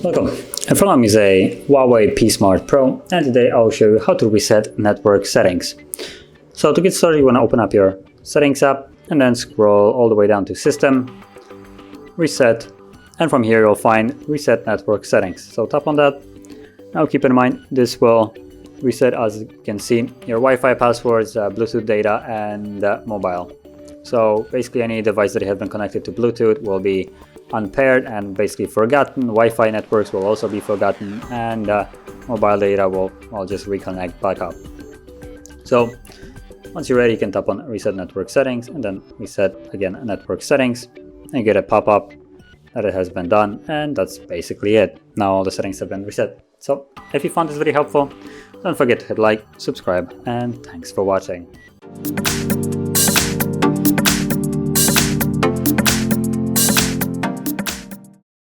Welcome. In front of me is a HUAWEI P Smart Pro, and today I'll show you how to reset network settings. So to get started, you want to open up your Settings app and then scroll all the way down to System, Reset, and from here you'll find Reset Network Settings. So tap on that. Now keep in mind this will reset, as you can see, your Wi-Fi passwords, Bluetooth data, and mobile. So basically any device that has been connected to Bluetooth will be unpaired and basically forgotten. Wi-Fi networks will also be forgotten, and mobile data will just reconnect back up. So once you're ready, you can tap on Reset Network Settings and then Reset again Network Settings, and you get a pop-up that it has been done, and that's basically it. Now all the settings have been reset. So if you found this video helpful, don't forget to hit like, subscribe, and thanks for watching.